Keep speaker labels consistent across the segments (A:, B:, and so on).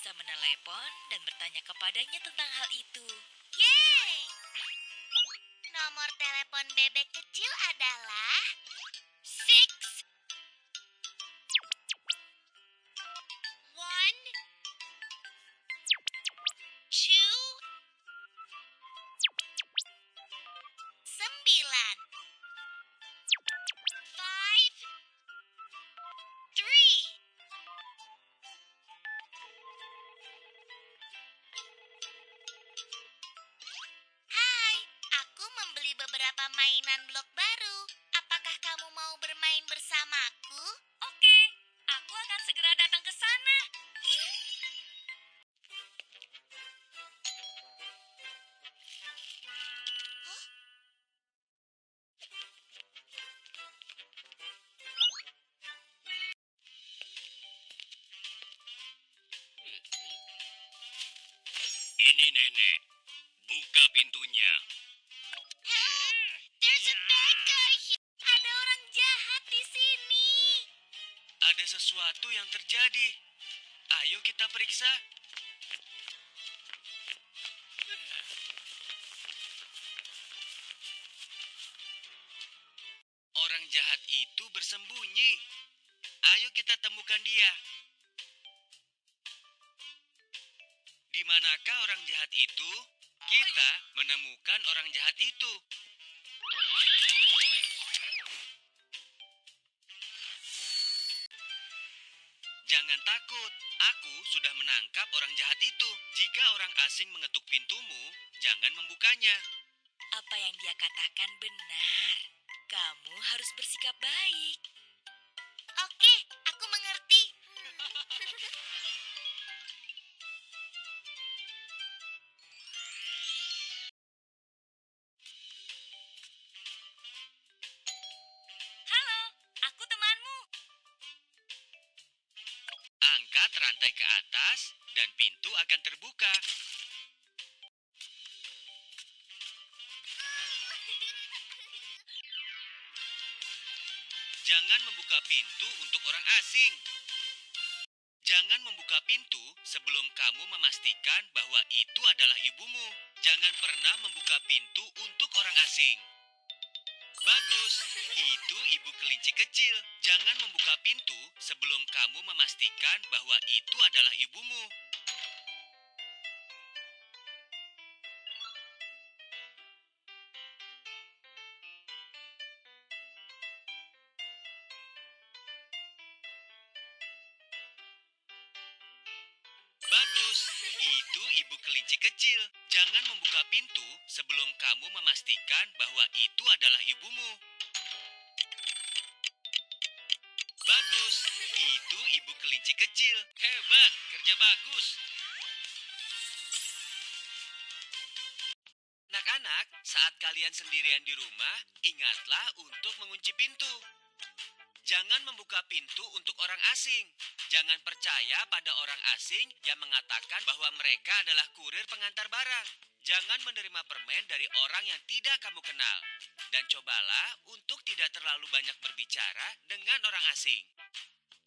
A: bisa menelepon dan bertanya kepadanya tentang hal itu.
B: Yeay! Nomor telepon bebek kecil adalah 6 1 2 9 5 3. Hai, aku membeli beberapa mainan blok baru. Apakah kamu mau bermain bersamaku?
A: Oke, aku akan segera datang ke sana.
C: Ini nenek, buka pintunya.
B: Help! There's a bad guy here. Ada orang jahat di sini.
C: Ada sesuatu yang terjadi. Ayo kita periksa. Orang jahat itu bersembunyi. Ayo kita temukan dia. Di manakah orang jahat itu? Kita menemukan orang jahat itu. Jangan takut, aku sudah menangkap orang jahat itu. Jika orang asing mengetuk pintumu, jangan membukanya.
A: Apa yang dia katakan benar. Kamu harus bersikap baik.
B: Oke, aku mengerti.
A: Halo, aku temanmu.
C: Angkat rantai ke atas dan pintu akan terbuka. Jangan membuka pintu untuk orang asing. Jangan membuka pintu sebelum kamu memastikan bahwa itu adalah ibumu. Jangan pernah membuka pintu untuk orang asing. Bagus, itu ibu kelinci kecil. Jangan membuka pintu sebelum kamu memastikan bahwa itu adalah ibumu. Bagus, itu ibu kelinci kecil. Jangan membuka pintu sebelum kamu memastikan bahwa itu adalah ibumu. Bagus, itu ibu kelinci kecil. Hebat, kerja bagus. Anak-anak, saat kalian sendirian di rumah, ingatlah untuk mengunci pintu. Jangan membuka pintu untuk orang asing. Jangan percaya pada orang asing yang mengatakan bahwa mereka adalah kurir pengantar barang. Jangan menerima permen dari orang yang tidak kamu kenal. Dan cobalah untuk tidak terlalu banyak berbicara dengan orang asing.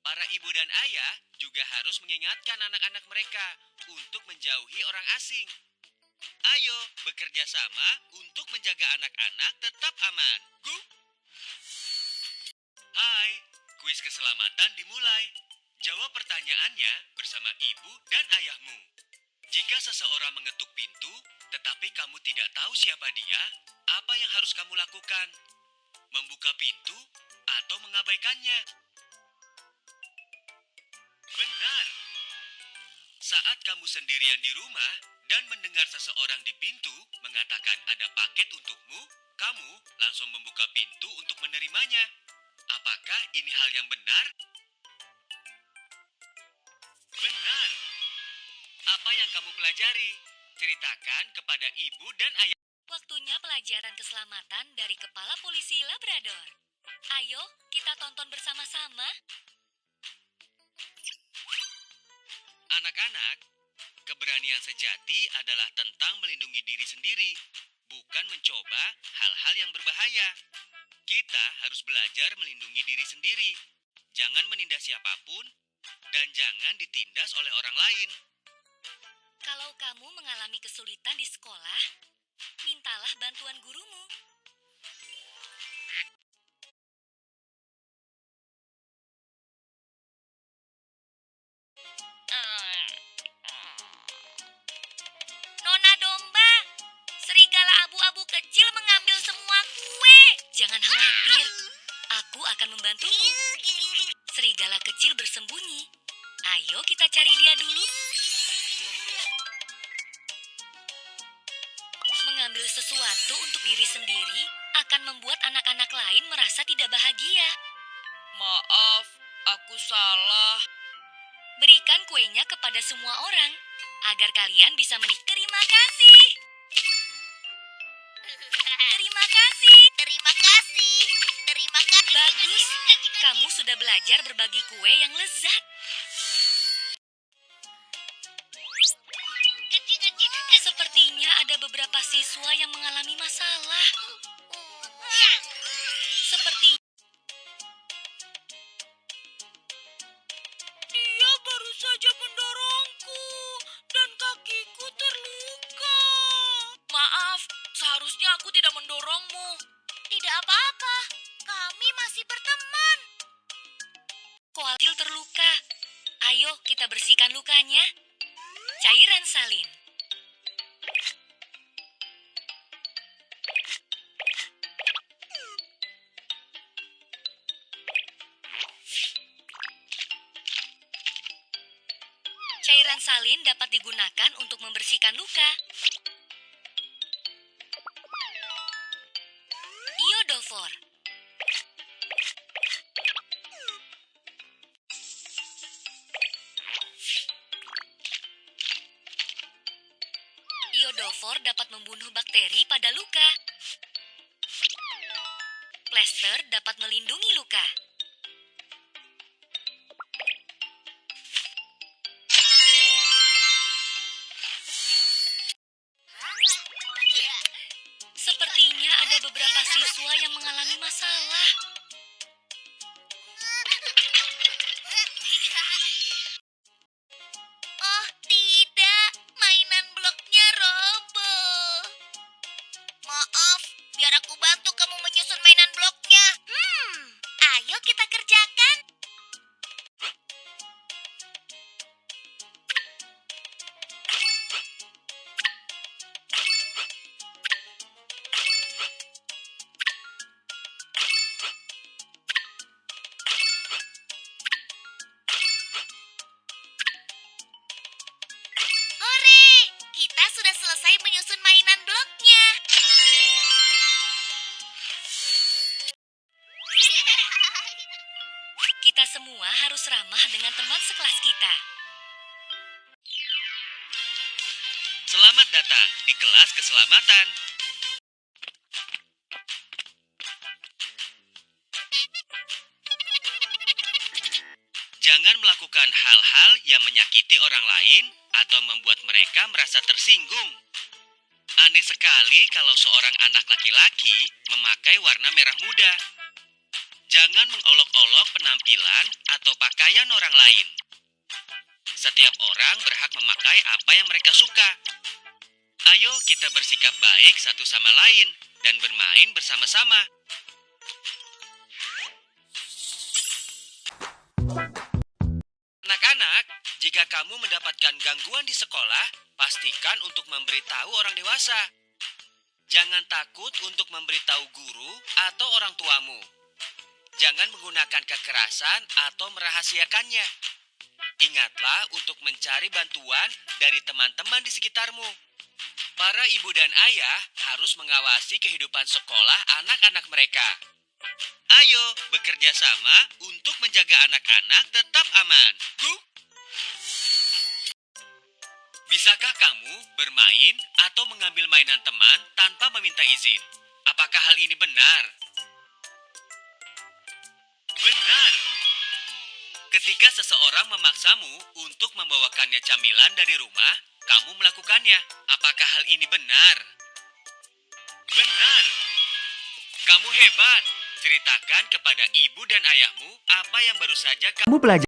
C: Para ibu dan ayah juga harus mengingatkan anak-anak mereka untuk menjauhi orang asing. Ayo bekerja sama untuk menjaga anak-anak tetap aman. Go! Hai, kuis keselamatan dimulai. Jawab pertanyaannya bersama ibu dan ayahmu. Jika seseorang mengetuk pintu, tetapi kamu tidak tahu siapa dia, apa yang harus kamu lakukan? Membuka pintu atau mengabaikannya? Benar. Saat kamu sendirian di rumah dan mendengar seseorang di pintu mengatakan ada paket untukmu, kamu langsung membuka pintu untuk menerimanya. Apakah ini hal yang benar? Benar. Apa yang kamu pelajari? Ceritakan kepada ibu dan ayah.
A: Waktunya pelajaran keselamatan dari Kepala Polisi Labrador. Ayo, kita tonton bersama-sama.
C: Anak-anak, keberanian sejati adalah tentang melindungi diri sendiri, bukan mencoba hal-hal yang berbahaya. Kita harus belajar melindungi diri sendiri. Jangan menindas siapapun, dan jangan ditindas oleh orang lain.
A: Kalau kamu mengalami kesulitan di sekolah, mintalah bantuan gurumu.
B: Nona domba, serigala abu-abu kecil mengambil semua kue.
A: Jangan khawatir, aku akan membantumu. Serigala kecil bersembunyi. Ayo kita cari dia dulu. Mengambil sesuatu untuk diri sendiri akan membuat anak-anak lain merasa tidak bahagia.
D: Maaf, aku salah.
A: Berikan kuenya kepada semua orang agar kalian bisa menikmati.
B: Terima kasih. Terima kasih. Terima kasih. Terima kasih.
A: Bagus, kamu sudah belajar berbagi kue yang lezat. Sepertinya ada beberapa siswa yang mengalami masalah. Seperti
D: Dia baru saja mendorongku dan kakiku terluka. Maaf, seharusnya aku tidak mendorongmu.
B: Tidak apa-apa. Kami masih berteman.
A: koala kecil terluka. Ayo kita bersihkan lukanya. Cairan salin. Cairan salin dapat digunakan untuk membersihkan luka. Iodofor. Iodofor dapat membunuh bakteri pada luka. Plester dapat melindungi luka. Sepertinya ada beberapa siswa yang mengalami masalah.
B: Oh tidak, mainan bloknya roboh. Maaf, biar aku bantu kamu menyusun mainan bloknya. Ayo kita kerjakan. Hore, kita sudah selesai menyusun mainan bloknya.
A: Kita semua harus ramah dengan teman sekelas kita.
C: Selamat datang di kelas keselamatan. Jangan melakukan hal-hal yang menyakiti orang lain atau membuat mereka merasa tersinggung. Aneh sekali kalau seorang anak laki-laki memakai warna merah muda. Jangan mengolok-olok penampilan atau pakaian orang lain. Setiap orang berhak memakai apa yang mereka suka. Ayo kita bersikap baik satu sama lain dan bermain bersama-sama. Anak-anak, jika kamu mendapatkan gangguan di sekolah, pastikan untuk memberitahu orang dewasa. Jangan takut untuk memberitahu guru atau orang tuamu. Jangan menggunakan kekerasan atau merahasiakannya. Ingatlah untuk mencari bantuan dari teman-teman di sekitarmu. Para ibu dan ayah harus mengawasi kehidupan sekolah anak-anak mereka. Ayo bekerja sama untuk menjaga anak-anak tetap aman. Bisakah kamu bermain atau mengambil mainan teman tanpa meminta izin? Apakah hal ini benar? Benar. Ketika seseorang memaksamu untuk membawakannya camilan dari rumah, kamu melakukannya. Apakah hal ini benar? Benar. Kamu hebat. Ceritakan kepada ibu dan ayahmu apa yang baru saja kamu pelajari.